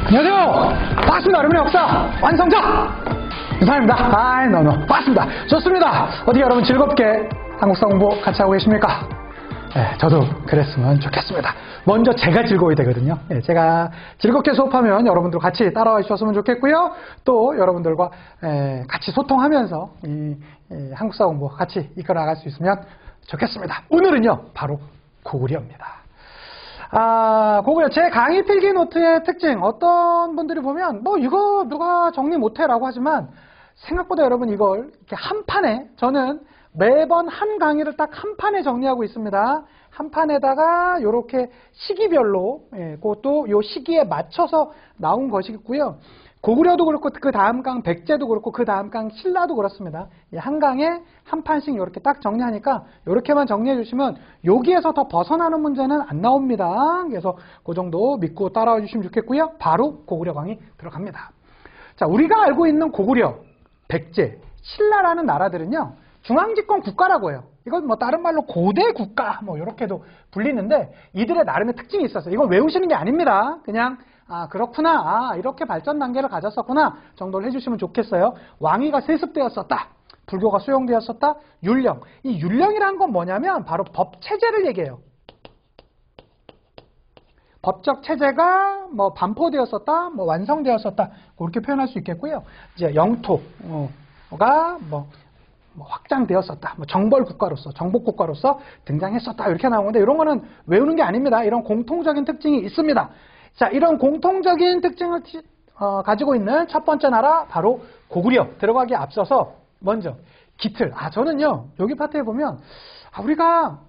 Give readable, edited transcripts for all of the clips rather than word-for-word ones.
안녕하세요. 반갑습니다. 여러분의 역사 완성자 유산입니다. 반갑습니다. 좋습니다. 어디 여러분 즐겁게 한국사 공부 같이 하고 계십니까? 네, 저도 그랬으면 좋겠습니다. 먼저 제가 즐거워야 되거든요. 네, 제가 즐겁게 수업하면 여러분들 같이 따라와 주셨으면 좋겠고요. 또 여러분들과 같이 소통하면서 한국사 공부 같이 이끌어 나갈 수 있으면 좋겠습니다. 오늘은요, 바로 고구려입니다. 고구려 제 강의 필기 노트의 특징, 어떤 분들이 보면 뭐 이거 누가 정리 못해 라고 하지만 생각보다 여러분 이걸 이렇게 한 판에, 저는 매번 한 강의를 딱 한 판에 정리하고 있습니다. 한 판에다가 이렇게 시기별로, 그것도 요 시기에 맞춰서 나온 것이고요. 고구려도 그렇고 그 다음 강 백제도 그렇고 그 다음 강 신라도 그렇습니다. 한 강에 한 판씩 이렇게 딱 정리하니까 이렇게만 정리해 주시면 여기에서 더 벗어나는 문제는 안 나옵니다. 그래서 그 정도 믿고 따라와 주시면 좋겠고요. 바로 고구려 강의 들어갑니다. 자, 우리가 알고 있는 고구려, 백제, 신라라는 나라들은요, 중앙집권 국가라고 해요. 이건 뭐 다른 말로 고대 국가 뭐 이렇게도 불리는데 이들의 나름의 특징이 있었어요. 이건 외우시는 게 아닙니다. 그냥 그렇구나, 이렇게 발전 단계를 가졌었구나 정도를 해주시면 좋겠어요. 왕위가 세습되었었다, 불교가 수용되었었다, 율령. 이 율령이라는 건 뭐냐면 바로 법 체제를 얘기해요. 법적 체제가 뭐 반포되었었다, 뭐 완성되었었다, 그렇게 표현할 수 있겠고요. 이제 영토가 뭐 확장되었었다, 뭐 정벌 국가로서, 정복 국가로서 등장했었다, 이렇게 나오는데 이런 거는 외우는 게 아닙니다. 이런 공통적인 특징이 있습니다. 자, 이런 공통적인 특징을 가지고 있는 첫 번째 나라, 바로 고구려. 들어가기에 앞서서 먼저 기틀. 저는요, 여기 파트에 보면 우리가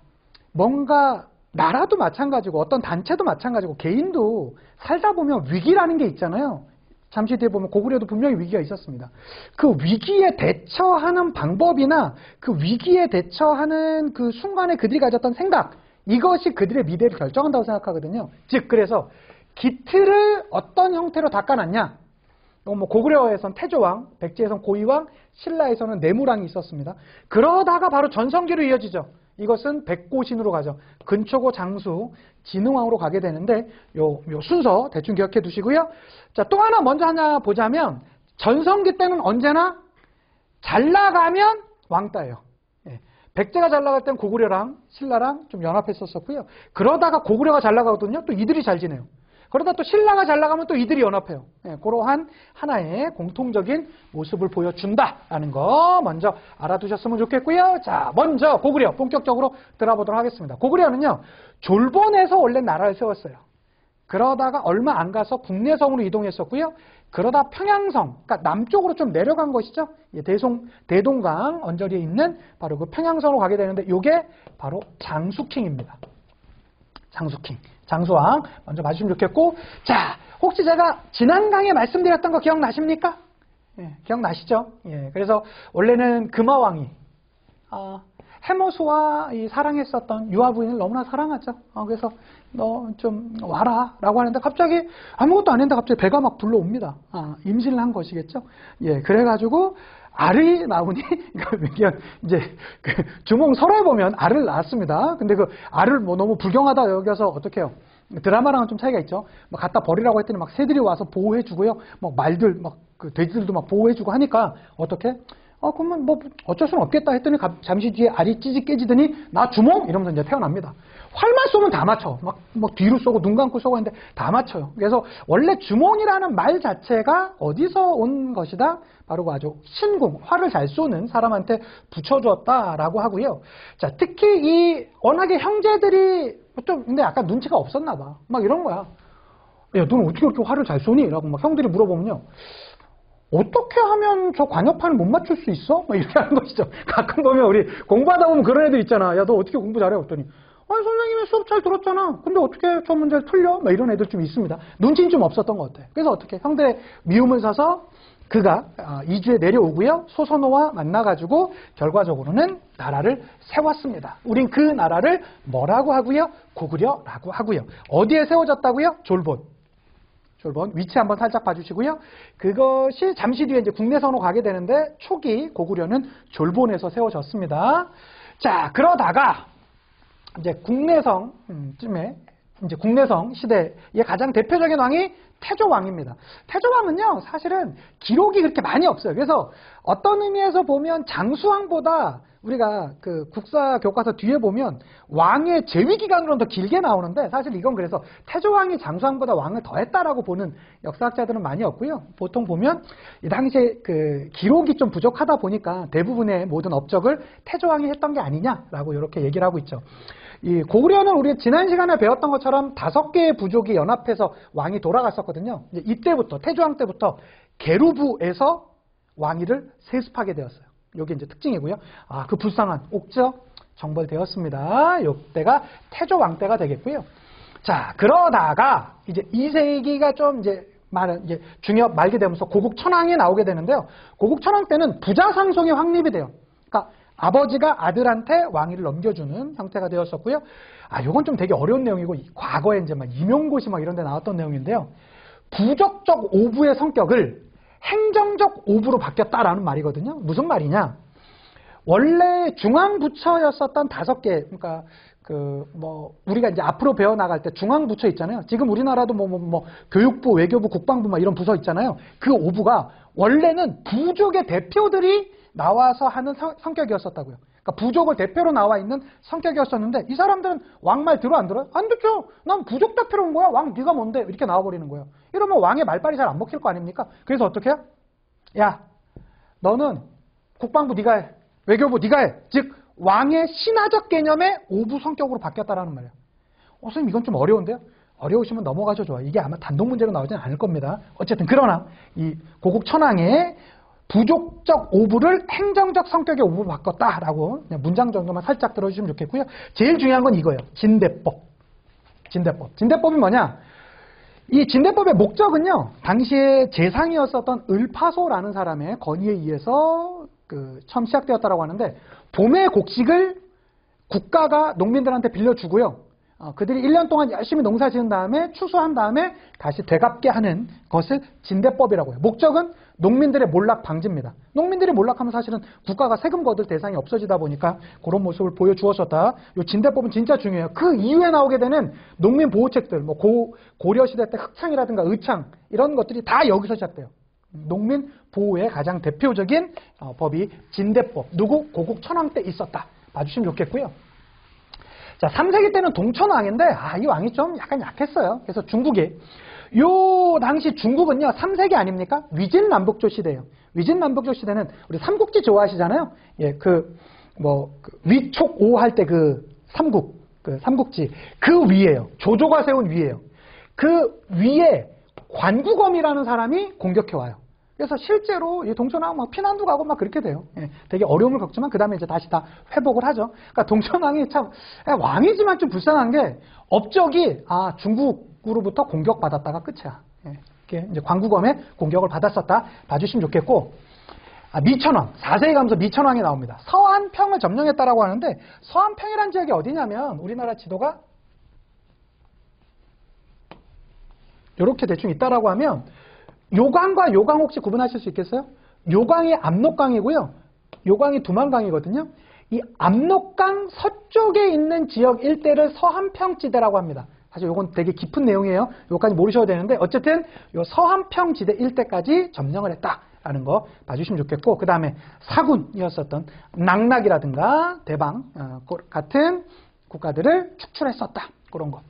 뭔가 나라도 마찬가지고 어떤 단체도 마찬가지고 개인도 살다 보면 위기라는 게 있잖아요. 잠시 뒤에 보면 고구려도 분명히 위기가 있었습니다. 그 위기에 대처하는 방법이나 그 위기에 대처하는 그 순간에 그들이 가졌던 생각, 이것이 그들의 미래를 결정한다고 생각하거든요. 즉, 그래서 기틀을 어떤 형태로 닦아놨냐? 뭐 고구려에선 태조왕, 백제에선 고이왕, 신라에서는 내무랑이 있었습니다. 그러다가 바로 전성기로 이어지죠. 이것은 백고신으로 가죠. 근초고 장수, 진흥왕으로 가게 되는데 요 순서 대충 기억해 두시고요. 자, 또 하나 먼저 하나 보자면 전성기 때는 언제나 잘 나가면 왕따예요. 백제가 잘 나갈 때는 고구려랑 신라랑 좀 연합했었고요. 그러다가 고구려가 잘 나가거든요. 또 이들이 잘 지내요. 그러다 또 신라가 잘 나가면 또 이들이 연합해요. 그러한 하나의 공통적인 모습을 보여준다라는 거 먼저 알아두셨으면 좋겠고요. 자, 먼저 고구려 본격적으로 들어보도록 하겠습니다. 고구려는요, 졸본에서 원래 나라를 세웠어요. 그러다가 얼마 안 가서 국내성으로 이동했었고요. 그러다 평양성, 그러니까 남쪽으로 좀 내려간 것이죠. 대동강 언저리에 있는 바로 그 평양성으로 가게 되는데 이게 바로 장수킹입니다. 장수킹. 장수왕 먼저 봐주시면 좋겠고, 자, 혹시 제가 지난 강에 말씀드렸던 거 기억나십니까? 기억나시죠? 그래서 원래는 금화왕이 해모수와 사랑했었던 유아 부인을 너무나 사랑하죠. 그래서 너 좀 와라 라고 하는데 갑자기 아무것도 안 했는데 갑자기 배가 막 불러옵니다. 임신을 한 것이겠죠. 그래가지고 알이 나오니, 이제 주몽 설에 보면 알을 낳았습니다. 근데 그 알을 뭐 너무 불경하다 여겨서 어떻게 해요? 드라마랑은 좀 차이가 있죠. 막 갖다 버리라고 했더니 막 새들이 와서 보호해주고요. 막 말들, 막 그 돼지들도 막 보호해주고 하니까 어떻게? 그러면 뭐 어쩔 수는 없겠다 했더니 잠시 뒤에 알이 찌직 깨지더니 나 주몽 이러면서 이제 태어납니다. 활만 쏘면 다 맞춰. 막 뒤로 쏘고 눈 감고 쏘고 하는데 다 맞춰요. 그래서 원래 주몽이라는 말 자체가 어디서 온 것이다? 바로 아주 신궁, 활을 잘 쏘는 사람한테 붙여주었다라고 하고요. 자, 특히 이 워낙에 형제들이 좀 근데 약간 눈치가 없었나 봐. 막 이런 거야. 야, 너는 어떻게 그렇게 활을 잘 쏘니? 라고 막 형들이 물어보면요. 어떻게 하면 저 관역판을 못 맞출 수 있어? 막 이렇게 하는 것이죠. 가끔 보면 우리 공부하다 보면 그런 애들 있잖아. 야, 너 어떻게 공부 잘해? 그랬더니 선생님이 수업 잘 들었잖아. 근데 어떻게 저 문제를 틀려? 막 이런 애들 좀 있습니다. 눈치는 좀 없었던 것 같아. 그래서 어떻게 형들의 미움을 사서 그가 이주에 내려오고요. 소선호와 만나가지고 결과적으로는 나라를 세웠습니다. 우린 그 나라를 뭐라고 하고요? 고구려라고 하고요. 어디에 세워졌다고요? 졸본 위치 한번 살짝 봐주시고요. 그것이 잠시 뒤에 이제 국내선으로 가게 되는데 초기 고구려는 졸본에서 세워졌습니다. 자, 그러다가 이제 국내성쯤에 이제 국내성 시대의 가장 대표적인 왕이 태조왕입니다. 태조왕은요, 사실은 기록이 그렇게 많이 없어요. 그래서 어떤 의미에서 보면 장수왕보다 우리가 그 국사 교과서 뒤에 보면 왕의 재위 기간으로는 더 길게 나오는데, 사실 이건 그래서 태조왕이 장수왕보다 왕을 더 했다라고 보는 역사학자들은 많이 없고요. 보통 보면 이 당시에 그 기록이 좀 부족하다 보니까 대부분의 모든 업적을 태조왕이 했던 게 아니냐라고 이렇게 얘기를 하고 있죠. 이 고구려는 우리 지난 시간에 배웠던 것처럼 5개의 부족이 연합해서 왕이 돌아갔었거든요. 이때부터, 태조왕 때부터 게르부에서 왕위를 세습하게 되었어요. 이게 이제 특징이고요. 아, 그 불쌍한 옥적 정벌되었습니다. 이때가 태조왕 때가 되겠고요. 자, 그러다가 이제 2세기가 좀 이제 중엽 말게 되면서 고국천왕이 나오게 되는데요. 고국천왕 때는 부자상속이 확립이 돼요. 그러니까 아버지가 아들한테 왕위를 넘겨주는 형태가 되었었고요. 아, 요건 좀 되게 어려운 내용이고, 과거에 이제 막 임용고시 막 이런 데 나왔던 내용인데요. 부적적 오부의 성격을 행정적 오부로 바뀌었다라는 말이거든요. 무슨 말이냐? 원래 중앙부처였었던 5개, 그러니까 우리가 이제 앞으로 배워나갈 때 중앙부처 있잖아요. 지금 우리나라도 교육부, 외교부, 국방부 막 이런 부서 있잖아요. 그 오부가 원래는 부족의 대표들이 나와서 하는 성격이었었다고요. 그러니까 부족을 대표로 나와 있는 성격이었었는데, 이 사람들은 왕 말 들어 안 들어요? 안 듣죠. 난 부족 대표로 온 거야. 왕 네가 뭔데? 이렇게 나와버리는 거예요. 이러면 왕의 말빨이 잘 안 먹힐 거 아닙니까? 그래서 어떻게 해요? 야, 너는 국방부 네가 해. 외교부 네가 해. 즉 왕의 신화적 개념의 오부 성격으로 바뀌었다라는 말이에요. 선생님 이건 좀 어려운데요? 어려우시면 넘어가셔 좋아. 이게 아마 단독 문제로 나오지는 않을 겁니다. 어쨌든 그러나 이 고국천왕의 부족적 오부를 행정적 성격의 오부로 바꿨다라고 그냥 문장 정도만 살짝 들어주시면 좋겠고요. 제일 중요한 건 이거예요. 진대법. 진대법이 뭐냐? 이 진대법의 목적은요, 당시에 재상이었었던 을파소라는 사람의 건의에 의해서 처음 시작되었다고 하는데, 봄의 곡식을 국가가 농민들한테 빌려주고요. 그들이 1년 동안 열심히 농사 지은 다음에 추수한 다음에 다시 되갚게 하는 것을 진대법이라고 해요. 목적은 농민들의 몰락 방지입니다. 농민들이 몰락하면 사실은 국가가 세금 거둘 대상이 없어지다 보니까 그런 모습을 보여주었었다. 이 진대법은 진짜 중요해요. 그 이후에 나오게 되는 농민 보호책들, 고려 시대 때 흑창이라든가 의창 이런 것들이 다 여기서 시작돼요. 농민 보호의 가장 대표적인 법이 진대법. 누구? 고국천왕 때 있었다. 봐주시면 좋겠고요. 자, 3세기 때는 동천왕인데, 이 왕이 좀 약간 약했어요. 그래서 중국에, 요 당시 중국은요, 3세기 아닙니까? 위진남북조 시대예요. 위진남북조 시대는 우리 삼국지 좋아하시잖아요. 예, 위촉오 할 때 삼국지. 그 위에요. 조조가 세운 위에요. 그 위에 관구검이라는 사람이 공격해와요. 그래서 실제로 이 동천왕 피난도 가고 막 그렇게 돼요. 예, 되게 어려움을 겪지만 그 다음에 이제 다시 다 회복을 하죠. 그러니까 동천왕이 참 왕이지만 좀 불쌍한 게 업적이 중국으로부터 공격받았다가 끝이야. 예, 이렇게 이제 관구검의 공격을 받았었다. 봐주시면 좋겠고, 미천왕 4세기 가면서 미천왕이 나옵니다. 서안평을 점령했다라고 하는데, 서안평이라는 지역이 어디냐면 우리나라 지도가 이렇게 대충 있다라고 하면, 요강과 요강 혹시 구분하실 수 있겠어요? 요강이 압록강이고요. 요강이 두만강이거든요. 이 압록강 서쪽에 있는 지역 일대를 서한평지대라고 합니다. 사실 요건 되게 깊은 내용이에요. 요까지 모르셔도 되는데, 어쨌든 요 서한평지대 일대까지 점령을 했다라는 거 봐주시면 좋겠고, 그 다음에 사군이었었던 낙낙이라든가 대방 같은 국가들을 축출했었다. 그런 거.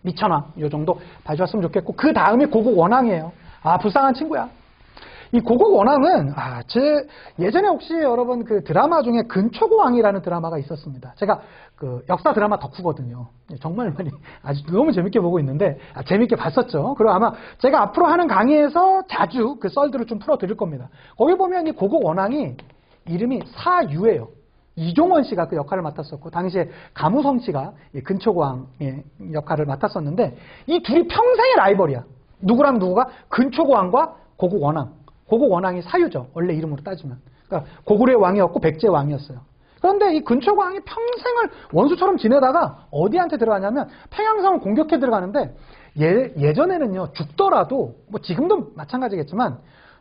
미천왕 요 정도 봐주셨으면 좋겠고, 그 다음이 고국원왕이에요. 불쌍한 친구야. 이 고국원왕은 예전에 혹시 여러분 그 드라마 중에 근초고왕이라는 드라마가 있었습니다. 제가 그 역사 드라마 덕후거든요. 정말 많이 아주 너무 재밌게 보고 있는데, 재밌게 봤었죠. 그리고 아마 제가 앞으로 하는 강의에서 자주 그 썰들을 좀 풀어드릴 겁니다. 거기 보면 이 고국원왕이 이름이 사유예요. 이종원 씨가 그 역할을 맡았었고, 당시에 가무성 씨가 근초고왕의 역할을 맡았었는데, 이 둘이 평생의 라이벌이야. 누구랑 누구가? 근초고왕과 고국원왕. 고국원왕이 사유죠. 원래 이름으로 따지면. 그러니까 고구려의 왕이었고 백제의 왕이었어요. 그런데 이 근초고왕이 평생을 원수처럼 지내다가 어디한테 들어가냐면 평양성을 공격해 들어가는데, 예전에는요, 죽더라도 지금도 마찬가지겠지만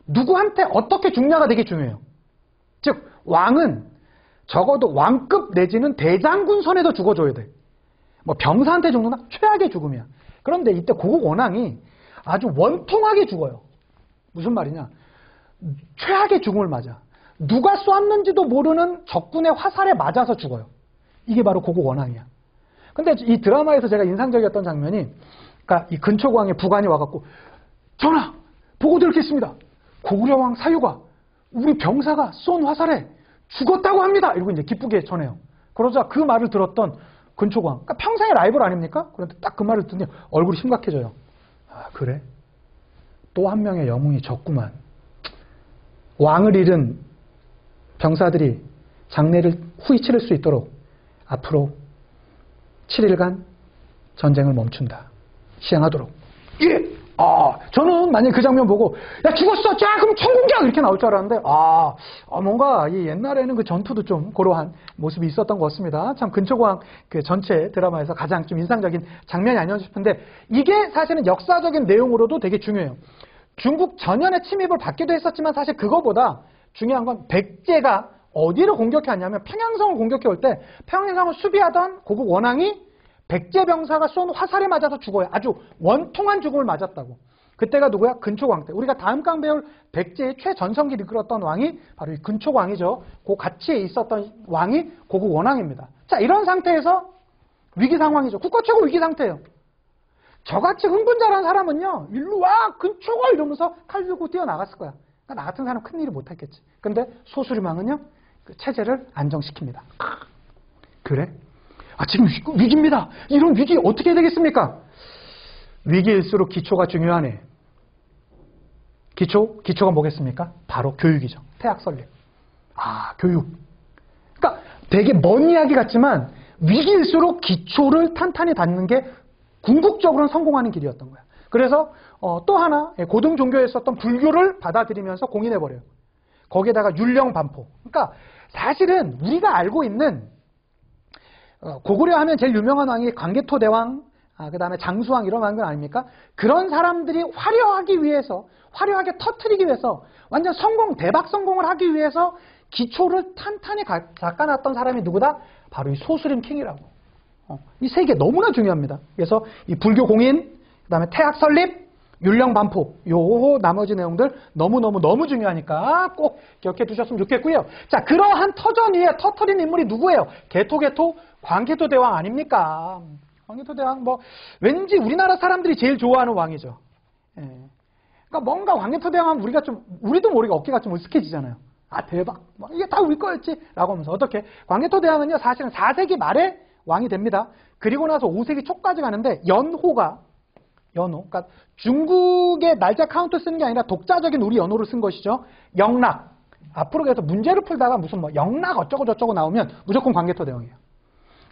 누구한테 어떻게 죽냐가 되게 중요해요. 즉 왕은 적어도 왕급 내지는 대장군 선에도 죽어줘야 돼. 뭐 병사한테 죽는다? 최악의 죽음이야. 그런데 이때 고국 원왕이 아주 원통하게 죽어요. 무슨 말이냐? 최악의 죽음을 맞아. 누가 쐈는지도 모르는 적군의 화살에 맞아서 죽어요. 이게 바로 고국 원왕이야. 근데 이 드라마에서 제가 인상적이었던 장면이, 그러니까 이 근초광의 부관이 와갖고, 전하! 보고 드리겠습니다. 고구려왕 사유가 우리 병사가 쏜 화살에 죽었다고 합니다. 이러고 이제 기쁘게 전해요. 그러자 그 말을 들었던 근초광, 그러니까 평생의 라이벌 아닙니까? 그런데 딱 그 말을 듣더니 얼굴이 심각해져요. 아, 그래? 또 한 명의 영웅이 졌구만. 왕을 잃은 병사들이 장례를 후히 치를 수 있도록 앞으로 7일간 전쟁을 멈춘다. 시행하도록. 예! 저는 만약에 그 장면 보고, 야, 죽었어! 자, 그럼 총공격! 이렇게 나올 줄 알았는데, 뭔가 이 옛날에는 그 전투도 좀 그러한 모습이 있었던 것 같습니다. 참, 근초광 그 전체 드라마에서 가장 좀 인상적인 장면이 아니었나 싶은데, 이게 사실은 역사적인 내용으로도 되게 중요해요. 중국 전연의 침입을 받기도 했었지만, 사실 그거보다 중요한 건 백제가 어디를 공격해 왔냐면, 평양성을 공격해 올 때, 평양성을 수비하던 고국 원왕이 백제 병사가 쏜 화살에 맞아서 죽어요. 아주 원통한 죽음을 맞았다고. 그때가 누구야? 근초광 때. 우리가 다음 강 배울 백제의 최전성기를 이끌었던 왕이 바로 이 근초광이죠. 그 가치에 있었던 왕이 고국 원왕입니다. 자, 이런 상태에서 위기 상황이죠. 국가 최고 위기 상태예요. 저같이 흥분자라는 사람은요, 일로 와! 근초광! 이러면서 칼 들고 뛰어나갔을 거야. 그러니까 나 같은 사람 큰일을 못했겠지. 근데 소수리망은요, 그 체제를 안정시킵니다. 그래? 지금 위기입니다. 이런 위기 어떻게 해야 되겠습니까? 위기일수록 기초가 중요하네. 기초가 뭐겠습니까? 바로 교육이죠. 태학 설립. 교육. 그러니까 되게 먼 이야기 같지만 위기일수록 기초를 탄탄히 닫는 게 궁극적으로는 성공하는 길이었던 거야. 그래서 또 하나 고등 종교에 있었던 불교를 받아들이면서 공인해버려요. 거기에다가 율령 반포. 그러니까 사실은 우리가 알고 있는 고구려 하면 제일 유명한 왕이 광개토 대왕, 그 다음에 장수왕 이런 왕들 아닙니까? 그런 사람들이 화려하기 위해서, 화려하게 터트리기 위해서, 완전 대박 성공을 하기 위해서 기초를 탄탄히 닦아놨던 사람이 누구다? 바로 이 소수림 킹이라고. 이 세 개 너무나 중요합니다. 그래서 이 불교 공인, 그 다음에 태학 설립, 율령 반포, 나머지 내용들 너무 중요하니까 꼭 기억해 두셨으면 좋겠고요. 자, 그러한 터전 위에 터트린 인물이 누구예요? 광개토 대왕 아닙니까? 광개토 대왕 왠지 우리나라 사람들이 제일 좋아하는 왕이죠. 예. 그러니까 뭔가 광개토 대왕은 우리도 모르게 어깨가 좀 으쓱해지잖아요. 대박. 이게 다 우리 거였지. 라고 하면서. 어떻게? 광개토 대왕은요, 사실은 4세기 말에 왕이 됩니다. 그리고 나서 5세기 초까지 가는데, 그러니까 중국의 날짜 카운트 쓰는 게 아니라 독자적인 우리 연호를 쓴 것이죠. 영락. 앞으로 그래서 문제를 풀다가 무슨 영락 어쩌고 저쩌고 나오면 무조건 광개토 대왕이에요.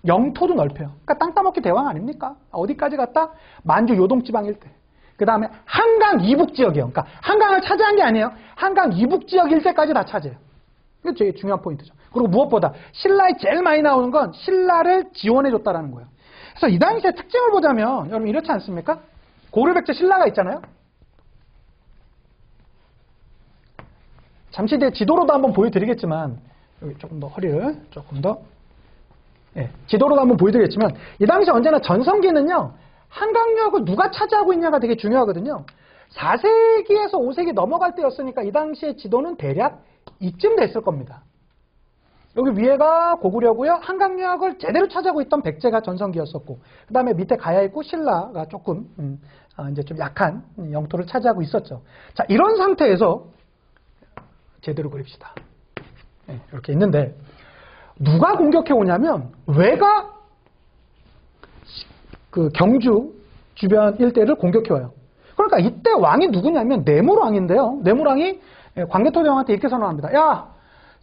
영토도 넓혀요. 그러니까 땅 따먹기 대왕 아닙니까? 어디까지 갔다? 만주 요동지방 일대. 그 다음에 한강 이북 지역이요. 그러니까 한강을 차지한 게 아니에요. 한강 이북 지역 일대까지 다 차지해요. 이게 되게 중요한 포인트죠. 그리고 무엇보다 신라에 제일 많이 나오는 건 신라를 지원해줬다라는 거예요. 그래서 이 당시의 특징을 보자면 여러분 이렇지 않습니까? 고려백제 신라가 있잖아요. 잠시 뒤에 지도로도 한번 보여드리겠지만 여기 조금 더 허리를 조금 더 지도로도 한번 보여드리겠지만 이 당시 언제나 전성기는요. 한강역을 누가 차지하고 있냐가 되게 중요하거든요. 4세기에서 5세기 넘어갈 때였으니까 이 당시의 지도는 대략 이쯤 됐을 겁니다. 여기 위에가 고구려고요. 한강역을 제대로 차지하고 있던 백제가 전성기였었고 그 다음에 밑에 가야 있고 신라가 조금 이제 좀 약한 영토를 차지하고 있었죠. 자, 이런 상태에서 제대로 그립시다. 이렇게 있는데 누가 공격해 오냐면 왜가 그 경주 주변 일대를 공격해 와요. 그러니까 이때 왕이 누구냐면 내물왕인데요. 내물왕이 광개토 대왕한테 이렇게 선언합니다. 야,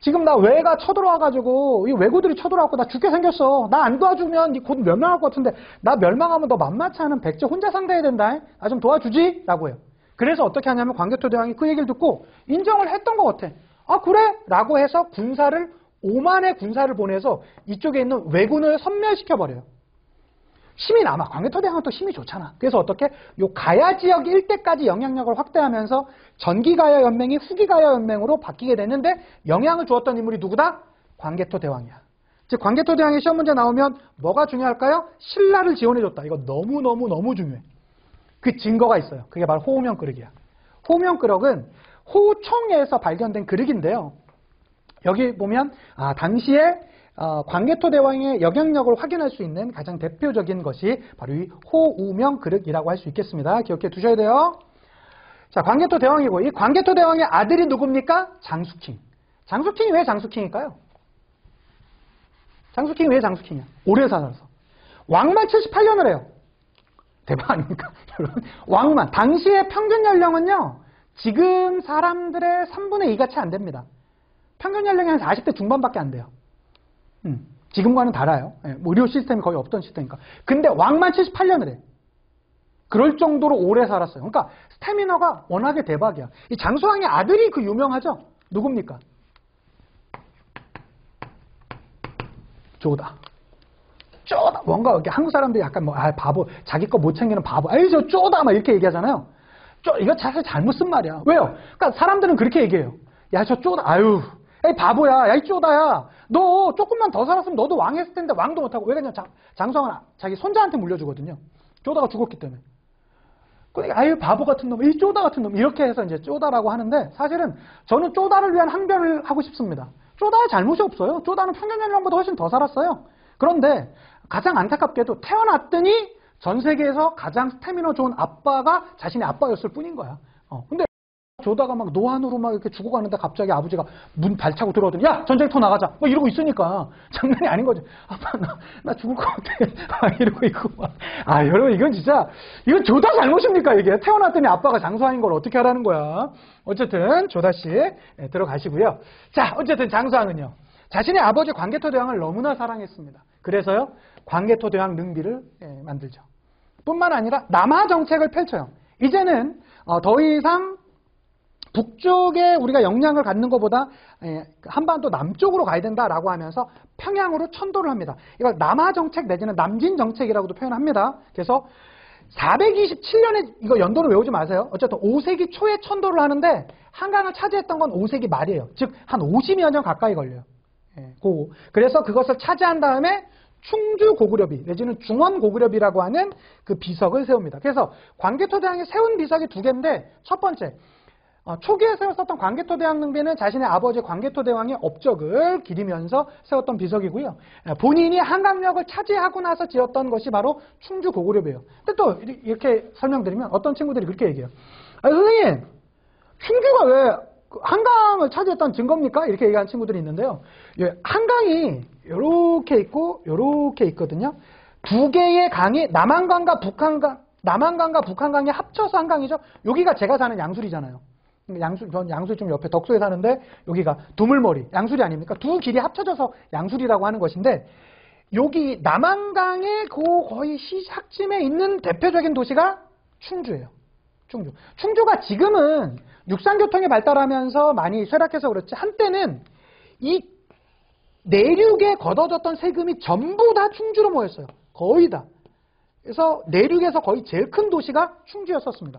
지금 나 왜가 쳐들어와가지고 이 왜구들이 쳐들어와갖고 나 죽게 생겼어. 나 안 도와주면 니 곧 멸망할 것 같은데 나 멸망하면 너 만만치 않은 백제 혼자 상대해야 된다. 나 좀 도와주지? 라고 해요. 그래서 어떻게 하냐면 광개토 대왕이 그 얘기를 듣고 인정을 했던 것 같아. 그래? 라고 해서 5만의 군사를 보내서 이쪽에 있는 왜군을 섬멸시켜버려요. 힘이 남아. 광개토 대왕은 또 힘이 좋잖아. 그래서 어떻게? 요 가야 지역 일대까지 영향력을 확대하면서 전기가야 연맹이 후기가야 연맹으로 바뀌게 됐는데 영향을 주었던 인물이 누구다? 광개토 대왕이야. 즉 관계토대왕의 시험 문제 나오면 뭐가 중요할까요? 신라를 지원해줬다. 이거 너무 중요해. 그 증거가 있어요. 그게 바로 호우명 그릇이야. 호우명 그릇은 호총에서 발견된 그릇인데요. 여기 보면 당시에 광개토대왕의 영향력을 확인할 수 있는 가장 대표적인 것이 바로 이 호우명 그릇이라고 할 수 있겠습니다. 기억해 두셔야 돼요. 자, 광개토대왕이고 이 광개토대왕의 아들이 누굽니까? 장수킹. 장수킹이 왜 장수킹일까요? 장수킹이 왜 장수킹이야? 오래 살아서. 왕만 78년을 해요. 대박 아닙니까? 왕만. 당시의 평균 연령은요. 지금 사람들의 3분의 2가 채 안 됩니다. 평균 연령이 한 40대 중반밖에 안 돼요. 지금과는 달라요. 의료 시스템이 거의 없던 시스템이니까. 근데 왕만 78년을 해. 그럴 정도로 오래 살았어요. 그러니까 스태미너가 워낙에 대박이야. 이 장수왕의 아들이 그 유명하죠? 누굽니까? 쪼다. 뭔가 이렇게 한국 사람들이 약간 바보, 자기 거 못 챙기는 바보. 아이, 저 쪼다! 막 이렇게 얘기하잖아요. 이거 사실 잘못 쓴 말이야. 왜요? 그러니까 사람들은 그렇게 얘기해요. 야, 저 쪼다. 아유, 야, 바보야. 야, 이 쪼다야. 너 조금만 더 살았으면 너도 왕 했을 텐데 왕도 못하고. 왜 그냥 장수왕은 자기 손자한테 물려주거든요. 쪼다가 죽었기 때문에. 그러니까 아유, 바보 같은 놈, 이 쪼다 같은 놈. 이렇게 해서 이제 쪼다라고 하는데 사실은 저는 쪼다를 위한 항변을 하고 싶습니다. 쪼다의 잘못이 없어요. 쪼다는 평균 연령보다 훨씬 더 살았어요. 그런데 가장 안타깝게도 태어났더니 전 세계에서 가장 스태미너 좋은 아빠가 자신의 아빠였을 뿐인 거야. 근데 조다가 막 노안으로 막 이렇게 죽어가는데 갑자기 아버지가 문 발차고 들어오더니 야, 전쟁터 나가자. 뭐 이러고 있으니까 장난이 아닌 거죠. 아빠 나 죽을 것 같아. 이러고 있고 막. 여러분 이건 진짜 이건 조다 잘못입니까 이게? 태어났더니 아빠가 장수왕인 걸 어떻게 하라는 거야. 어쨌든 조다 씨 들어가시고요. 자, 어쨌든 장수왕은요. 자신의 아버지 광개토대왕을 너무나 사랑했습니다. 그래서요. 광개토대왕 능비를 만들죠. 뿐만 아니라 남하 정책을 펼쳐요. 이제는 더 이상 북쪽에 우리가 영향을 갖는 것보다 한반도 남쪽으로 가야 된다라고 하면서 평양으로 천도를 합니다. 이걸 남하 정책 내지는 남진 정책이라고도 표현합니다. 그래서 427년에 이거 연도를 외우지 마세요. 어쨌든 5세기 초에 천도를 하는데 한강을 차지했던 건 5세기 말이에요. 즉 한 50여 년 가까이 걸려요. 그래서 그것을 차지한 다음에 충주 고구려비 내지는 중원 고구려비라고 하는 그 비석을 세웁니다. 그래서 광개토대왕이 세운 비석이 두 개인데 첫 번째 초기에 세웠었던 광개토대왕 능비는 자신의 아버지 광개토대왕의 업적을 기리면서 세웠던 비석이고요. 본인이 한강역을 차지하고 나서 지었던 것이 바로 충주 고구려비예요. 근데 또 이렇게 설명드리면 어떤 친구들이 그렇게 얘기해요. 선생님, 충주가 왜 한강을 차지했던 증거입니까? 이렇게 얘기하는 친구들이 있는데요. 한강이 이렇게 있고 이렇게 있거든요. 두 개의 강이 남한강과 북한강이 합쳐서 한강이죠. 여기가 제가 사는 양수리잖아요. 전 양수리 좀 옆에 덕소에 사는데 여기가 두물머리, 양수리 아닙니까? 두 길이 합쳐져서 양수리라고 하는 것인데 여기 남한강의 그 거의 시작쯤에 있는 대표적인 도시가 충주예요. 충주가 지금은 육상교통이 발달하면서 많이 쇠락해서 그렇지 한때는 이 내륙에 걷어졌던 세금이 전부 다 충주로 모였어요. 거의 다. 그래서 내륙에서 거의 제일 큰 도시가 충주였었습니다.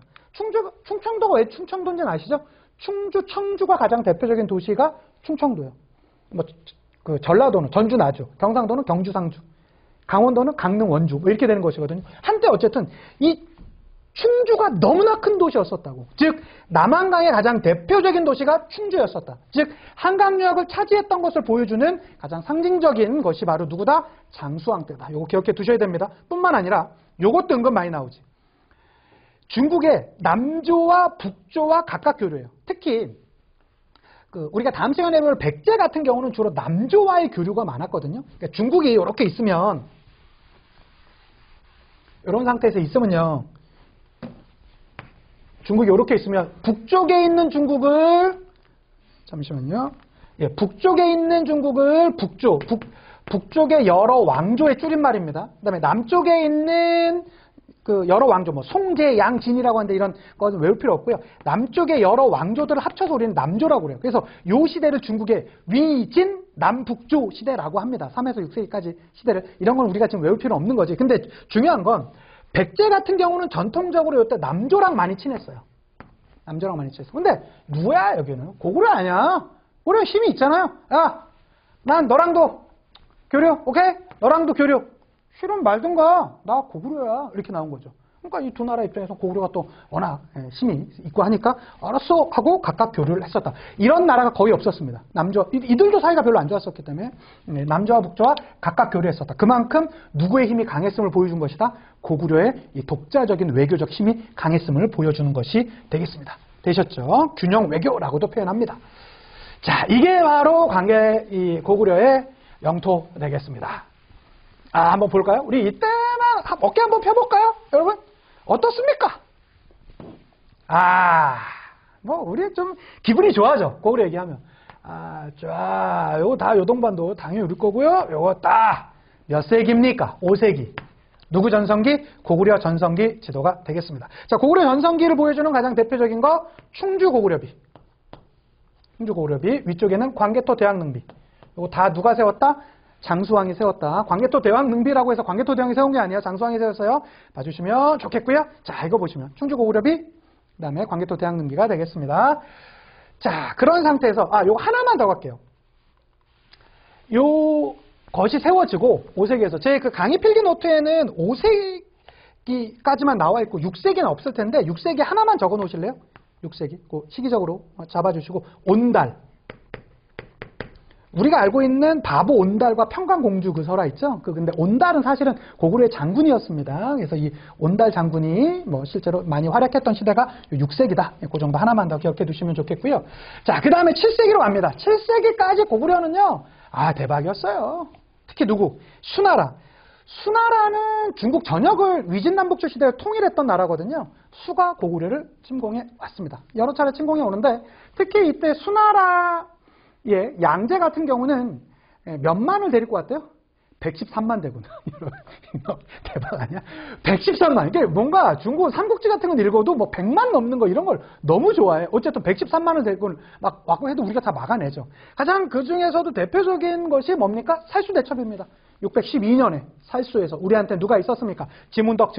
충청도가 왜 충청도인지는 아시죠? 청주가 가장 대표적인 도시가 충청도예요. 그 전라도는 전주 나주, 경상도는 경주 상주, 강원도는 강릉 원주 이렇게 되는 것이거든요. 한때 어쨌든 이 충주가 너무나 큰 도시였었다고. 즉 남한강의 가장 대표적인 도시가 충주였었다. 즉 한강역을 차지했던 것을 보여주는 가장 상징적인 것이 바로 누구다? 장수왕 때다. 이거 기억해 두셔야 됩니다. 뿐만 아니라 이것도 은근 많이 나오지. 중국의 남조와 북조와 각각 교류해요. 특히 우리가 다음 시간에 볼 백제 같은 경우는 주로 남조와의 교류가 많았거든요. 그러니까 중국이 이렇게 있으면 이런 상태에서 있으면요. 중국이 이렇게 있으면 북쪽에 있는 중국을 잠시만요. 북쪽에 있는 중국을 북쪽의 여러 왕조의 줄임말입니다. 그다음에 남쪽에 있는 그 여러 왕조, 송제, 양, 진이라고 하는데 이런 것은 외울 필요 없고요. 남쪽의 여러 왕조들을 합쳐서 우리는 남조라고 그래요. 그래서 이 시대를 중국의 위진, 남북조 시대라고 합니다. 3에서 6세기까지 시대를. 이런 건 우리가 지금 외울 필요 없는 거지. 근데 중요한 건 백제 같은 경우는 전통적으로 이때 남조랑 많이 친했어요. 남조랑 많이 친했어요. 근데 누구야 여기는? 고구려 아니야? 고구려 힘이 있잖아요. 야, 난 너랑도 교류, 오케이? 너랑도 교류. 실은 말든가, 나 고구려야. 이렇게 나온 거죠. 그러니까 이 두 나라 입장에서 고구려가 또 워낙 힘이 있고 하니까 알았어 하고 각각 교류를 했었다. 이런 나라가 거의 없었습니다. 이들도 사이가 별로 안 좋았었기 때문에 남조와 북조와 각각 교류했었다. 그만큼 누구의 힘이 강했음을 보여준 것이다. 고구려의 이 독자적인 외교적 힘이 강했음을 보여주는 것이 되겠습니다. 되셨죠? 균형 외교라고도 표현합니다. 자, 이게 바로 이 고구려의 영토 되겠습니다. 한번 볼까요? 우리 이때만 어깨 한번 펴볼까요? 여러분? 어떻습니까? 뭐, 우리 좀 기분이 좋아져. 고구려 얘기하면. 좋아. 요거 다 요동반도 당연히 우리 거고요. 요거 딱 몇 세기입니까? 5세기. 누구 전성기? 고구려 전성기 지도가 되겠습니다. 자, 고구려 전성기를 보여주는 가장 대표적인 거 충주 고구려비. 충주 고구려비. 위쪽에는 광개토 대왕능비. 요거 다 누가 세웠다? 장수왕이 세웠다. 광개토 대왕능비라고 해서 광개토 대왕이 세운 게 아니에요. 장수왕이 세웠어요. 봐주시면 좋겠고요. 자, 이거 보시면 충주 고구려비, 그 다음에 광개토 대왕능비가 되겠습니다. 자, 그런 상태에서 요거 하나만 더 갈게요. 요 것이 세워지고 5세기에서 제 그 강의 필기 노트에는 5세기까지만 나와 있고 6세기는 없을 텐데 6세기 하나만 적어 놓으실래요? 6세기. 그 시기적으로 잡아주시고 온달. 우리가 알고 있는 바보 온달과 평강공주 그 설화 있죠? 근데 온달은 사실은 고구려의 장군이었습니다. 그래서 이 온달 장군이 뭐 실제로 많이 활약했던 시대가 6세기다. 그 정도 하나만 더 기억해 두시면 좋겠고요. 자, 그 다음에 7세기로 갑니다. 7세기까지 고구려는요, 대박이었어요. 특히 누구? 수나라. 수나라는 중국 전역을 위진남북조 시대에 통일했던 나라거든요. 수가 고구려를 침공해 왔습니다. 여러 차례 침공해 오는데 특히 이때 수나라 양제 같은 경우는 몇만을 데리고 왔대요? 113만 대군. 대박 아니야? 113만. 이게 뭔가 중국 삼국지 같은 건 읽어도 뭐 100만 넘는 거 이런 걸 너무 좋아해. 어쨌든 113만을 데리고 막 왔고 해도 우리가 다 막아내죠. 가장 그 중에서도 대표적인 것이 뭡니까? 살수대첩입니다. 612년에 살수에서 우리한테 누가 있었습니까? 지문덕,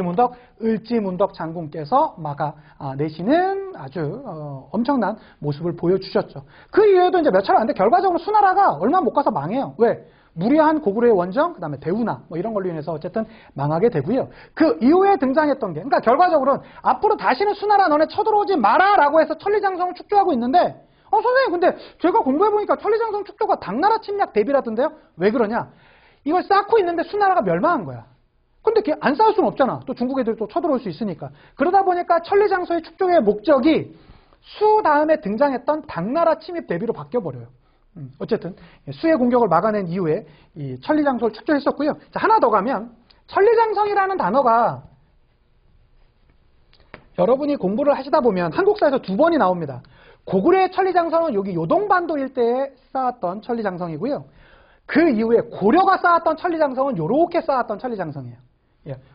을지문덕 장군께서 막아내시는 아주 엄청난 모습을 보여주셨죠. 그 이후에도 이제 몇 차례 안 돼. 결과적으로 수나라가 얼마 못 가서 망해요. 왜? 무리한 고구려의 원정, 그 다음에 대우나 뭐 이런 걸로 인해서 어쨌든 망하게 되고요. 그 이후에 등장했던 게, 그러니까 결과적으로는 앞으로 다시는 수나라 너네 쳐들어오지 마라라고 해서 천리장성을 축조하고 있는데, 선생님 근데 제가 공부해보니까 천리장성 축조가 당나라 침략 대비라던데요? 왜 그러냐? 이걸 쌓고 있는데 수나라가 멸망한 거야. 근데 안 쌓을 수는 없잖아. 또 중국 애들이 또 쳐들어올 수 있으니까. 그러다 보니까 천리장성의 축조의 목적이 수 다음에 등장했던 당나라 침입 대비로 바뀌어버려요. 어쨌든 수의 공격을 막아낸 이후에 이 천리장성을 축조했었고요. 자, 하나 더 가면 천리장성이라는 단어가 여러분이 공부를 하시다 보면 한국사에서 2번이 나옵니다. 고구려의 천리장성은 여기 요동반도 일대에 쌓았던 천리장성이고요. 그 이후에 고려가 쌓았던 천리장성은 이렇게 쌓았던 천리장성이에요.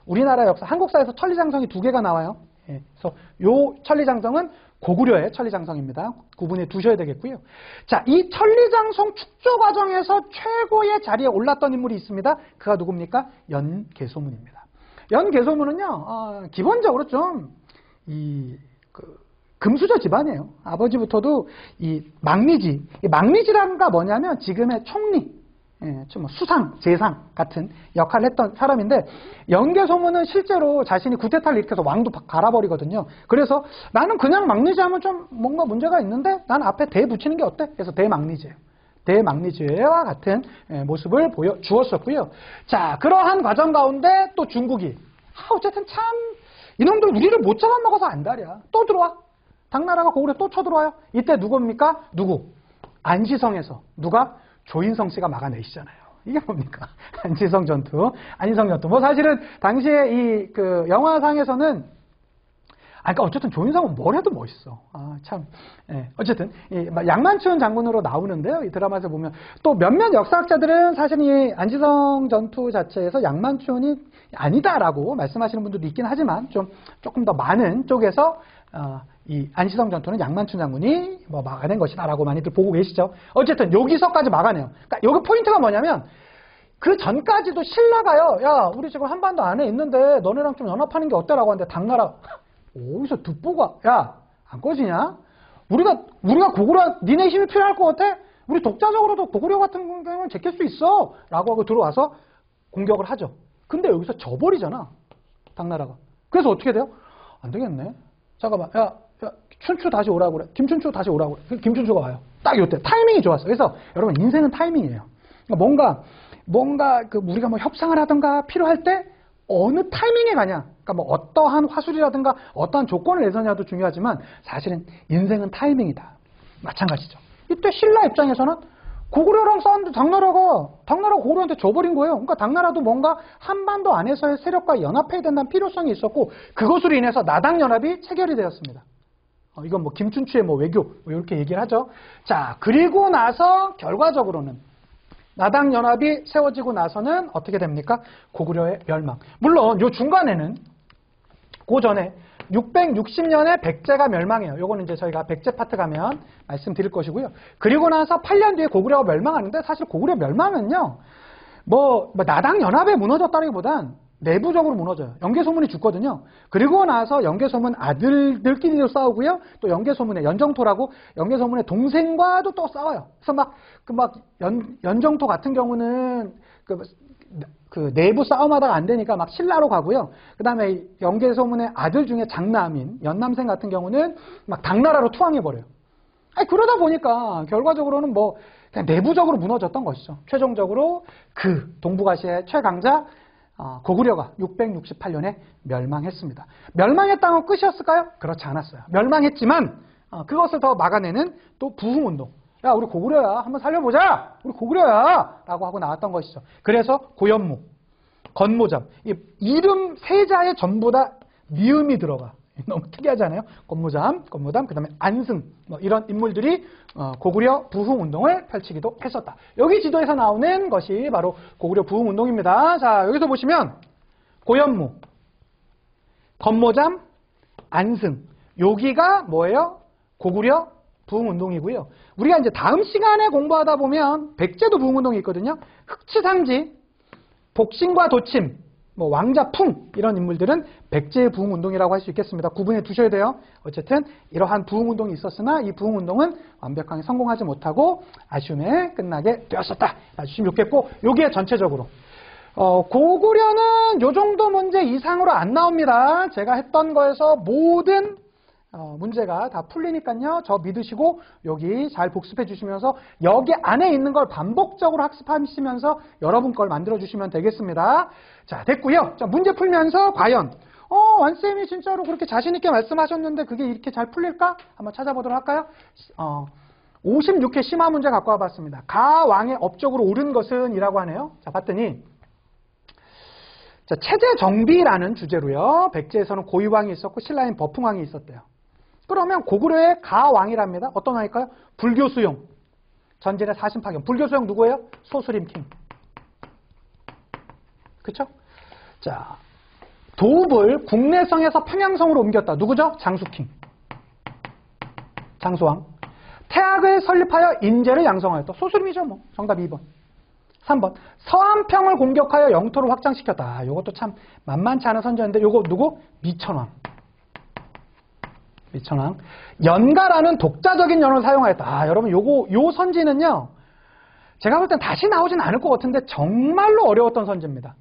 우리나라 역사, 한국사에서 천리장성이 2개가 나와요. 그래서 요 천리장성은 고구려의 천리장성입니다. 구분해 두셔야 되겠고요. 자, 이 천리장성 축조 과정에서 최고의 자리에 올랐던 인물이 있습니다. 그가 누굽니까? 연개소문입니다. 연개소문은요, 기본적으로 좀 금수저 집안이에요. 아버지부터도 이 망리지. 이 망리지라는 게 뭐냐면 지금의 총리, 좀 수상, 재상 같은 역할을 했던 사람인데, 연개소문은 실제로 자신이 구테타를 일으켜서 왕도 갈아버리거든요. 그래서 나는 그냥 망리지 하면 좀 뭔가 문제가 있는데 난 앞에 대 붙이는 게 어때? 그래서 대망리지예요. 대망리지와 같은 모습을 보여주었었고요. 자, 그러한 과정 가운데 또 중국이 어쨌든 참 이놈들 우리를 못 잡아먹어서 안달이야. 또 들어와. 당나라가 고구려 또 쳐들어와요. 이때 누굽니까? 안시성에서 누가? 조인성 씨가 막아내시잖아요. 이게 뭡니까? 안시성 전투. 뭐 사실은 당시에 그 영화상에서는 그러니까 어쨌든 조인성은 뭘 해도 멋있어. 참. 어쨌든 양만춘 장군으로 나오는데요. 이 드라마에서 보면 또 몇몇 역사학자들은 사실 이 안시성 전투 자체에서 양만춘이 아니다라고 말씀하시는 분들도 있긴 하지만 조금 더 많은 쪽에서 이 안시성 전투는 양만춘 장군이 막아낸 것이다라고 많이들 보고 계시죠. 어쨌든 여기서까지 막아내요. 그러니까 여기 포인트가 뭐냐면 그 전까지도 신라가요. 야, 우리 지금 한반도 안에 있는데 너네랑 좀 연합하는 게 어때라고 하는데 당나라 어디서 듣보가 야, 안 꺼지냐? 우리가 고구려 니네 힘이 필요할 것 같아? 우리 독자적으로도 고구려 같은 경우는 제낄 수 있어 라고 하고 들어와서 공격을 하죠. 근데 여기서 져버리잖아, 당나라가. 그래서 어떻게 돼요? 안 되겠네. 잠깐만, 야, 춘추 다시 오라고 그래. 김춘추 다시 오라고 그래. 김춘추가 와요. 딱 이때 타이밍이 좋았어. 그래서 여러분, 인생은 타이밍이에요. 그러니까 뭔가 우리가 뭐 협상을 하든가 필요할 때 어느 타이밍에 가냐. 그러니까 뭐 어떠한 화술이라든가 어떠한 조건을 내서냐도 중요하지만 사실은 인생은 타이밍이다. 마찬가지죠. 이때 신라 입장에서는 고구려랑 싸웠는데 당나라가 고구려한테 져버린 거예요. 그러니까 당나라도 뭔가 한반도 안에서의 세력과 연합해야 된다는 필요성이 있었고, 그것으로 인해서 나당연합이 체결이 되었습니다. 이건 뭐 김춘추의 뭐 외교 뭐 이렇게 얘기를 하죠. 자, 그리고 나서 결과적으로는 나당연합이 세워지고 나서는 어떻게 됩니까? 고구려의 멸망. 물론 요 중간에는 그 전에 660년에 백제가 멸망해요. 요거는 이제 저희가 백제 파트 가면 말씀드릴 것이고요. 그리고 나서 8년 뒤에 고구려가 멸망하는데, 사실 고구려 멸망은요, 뭐 나당연합에 무너졌다기보단 내부적으로 무너져요. 연개소문이 죽거든요. 그리고 나서 연개소문 아들들끼리도 싸우고요. 또 연개소문의 연정토라고 연개소문의 동생과도 또 싸워요. 그래서 연정토 같은 경우는 그 내부 싸움하다가 안 되니까 막 신라로 가고요. 그 다음에 연개소문의 아들 중에 장남인 연남생 같은 경우는 막 당나라로 투항해버려요. 그러다 보니까 결과적으로는 뭐 그냥 내부적으로 무너졌던 것이죠. 최종적으로 그 동북아시아의 최강자 고구려가 668년에 멸망했습니다. 멸망했다는 건 끝이었을까요? 그렇지 않았어요. 멸망했지만 그것을 더 막아내는 또 부흥운동. 야, 우리 고구려야, 한번 살려보자, 우리 고구려야 라고 하고 나왔던 것이죠. 그래서 고연무, 건모잠, 이름 세자에 전부 다 미음이 들어가. 너무 특이하지 않아요? 건모잠, 그 다음에 안승, 뭐 이런 인물들이 고구려 부흥운동을 펼치기도 했었다. 여기 지도에서 나오는 것이 바로 고구려 부흥운동입니다. 자, 여기서 보시면 고연무, 건모잠, 안승, 여기가 뭐예요? 고구려 부흥운동이고요. 우리가 이제 다음 시간에 공부하다 보면 백제도 부흥운동이 있거든요. 흑치상지, 복신과 도침, 뭐 왕자풍 이런 인물들은 백제의 부흥운동이라고 할 수 있겠습니다. 구분해 두셔야 돼요. 어쨌든 이러한 부흥운동이 있었으나 이 부흥운동은 완벽하게 성공하지 못하고 아쉬움에 끝나게 되었었다. 봐주시면 좋겠고, 여기에 전체적으로 고구려는 요 정도 문제 이상으로 안 나옵니다. 제가 했던 거에서 모든 문제가 다 풀리니까요. 저 믿으시고 여기 잘 복습해 주시면서 여기 안에 있는 걸 반복적으로 학습하시면서 여러분 걸 만들어 주시면 되겠습니다. 자, 됐고요. 자, 문제 풀면서 과연 완쌤이 진짜로 그렇게 자신 있게 말씀하셨는데 그게 이렇게 잘 풀릴까? 한번 찾아보도록 할까요? 56회 심화 문제 갖고 와봤습니다. 가 왕의 업적으로 옳은 것은 이라고 하네요. 자, 봤더니 자, 체제 정비라는 주제로요. 백제에서는 고유왕이 있었고 신라엔 버풍왕이 있었대요. 그러면 고구려의 가왕이랍니다. 어떤 왕일까요? 불교 수용. 전진의 사신파견. 불교 수용 누구예요? 소수림 킹. 그쵸? 자, 도읍을 국내성에서 평양성으로 옮겼다. 누구죠? 장수킹. 장수왕. 태학을 설립하여 인재를 양성하였다. 소수림이죠, 뭐. 정답 2번. 3번. 서안평을 공격하여 영토를 확장시켰다. 이것도 참 만만치 않은 선전인데, 요거 누구? 미천왕. 미천왕. 연가라는 독자적인 연어를 사용하였다. 여러분, 요 선지는요, 제가 볼 땐 다시 나오진 않을 것 같은데, 정말로 어려웠던 선지입니다.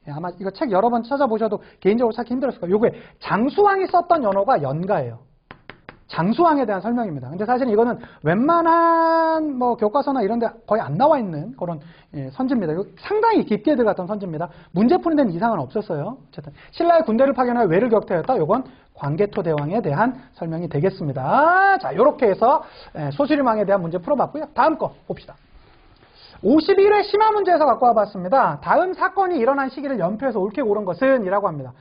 아마 이거 책 여러 번 찾아보셔도 개인적으로 찾기 힘들었을 거예요. 요게 장수왕이 썼던 연어가 연가예요. 장수왕에 대한 설명입니다. 근데 사실 이거는 웬만한 뭐 교과서나 이런 데 거의 안 나와 있는 그런 선지입니다. 상당히 깊게 들어갔던 선지입니다. 문제 푸는 데는 이상은 없었어요. 어쨌든 신라의 군대를 파견하여 외를 격퇴했다. 요건 광개토 대왕에 대한 설명이 되겠습니다. 자, 요렇게 해서 소수림왕에 대한 문제 풀어봤고요. 다음 거 봅시다. 51회 심화 문제에서 갖고 와봤습니다. 다음 사건이 일어난 시기를 연표해서 옳게 고른 것은 이라고 합니다.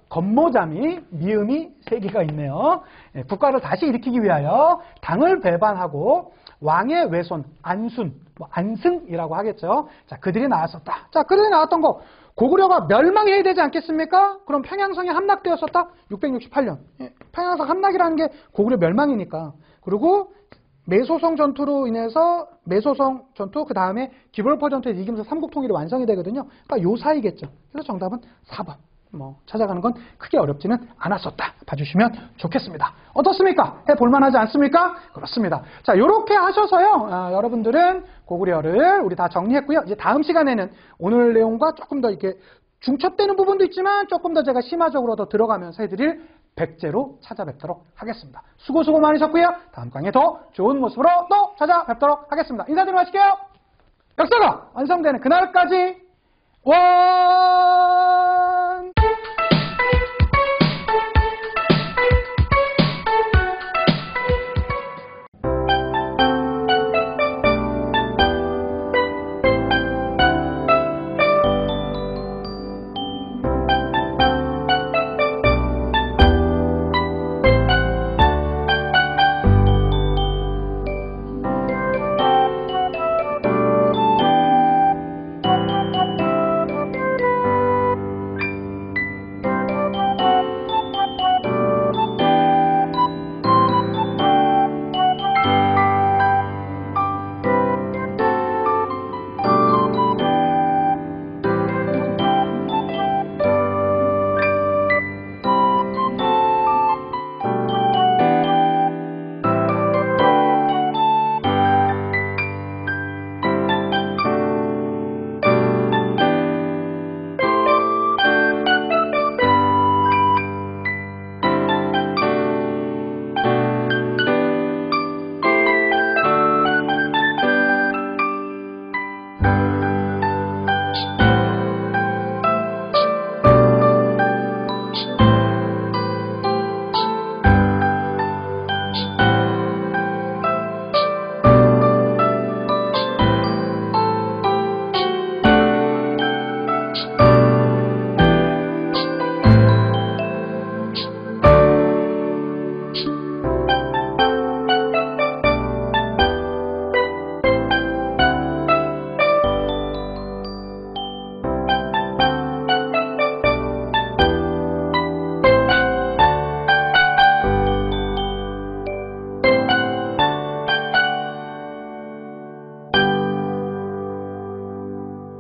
건모잠이 미음이 3개가 있네요. 국가를 다시 일으키기 위하여 당을 배반하고 왕의 외손 안순, 안승이라고 하겠죠. 자, 그들이 나왔었다. 자, 그들이 나왔던 거 고구려가 멸망해야 되지 않겠습니까? 그럼 평양성이 함락되었었다. 668년. 평양성 함락이라는 게 고구려 멸망이니까. 그리고 매소성 전투로 인해서 매소성 전투, 그 다음에 기벌포 전투에서 이기면서 삼국통일이 완성이 되거든요. 그러니까 요 사이겠죠. 그래서 정답은 4번. 뭐 찾아가는 건 크게 어렵지는 않았었다. 봐주시면 좋겠습니다. 어떻습니까? 해볼만하지 않습니까? 그렇습니다. 자, 이렇게 하셔서요. 여러분들은 고구려를 우리 다 정리했고요. 이제 다음 시간에는 오늘 내용과 조금 더 이렇게 중첩되는 부분도 있지만 조금 더 제가 심화적으로 더 들어가면서 해드릴 백제로 찾아뵙도록 하겠습니다. 수고 많으셨고요. 다음 강의에 더 좋은 모습으로 또 찾아뵙도록 하겠습니다. 인사드리고 마실게요. 역사가 완성되는 그날까지 원!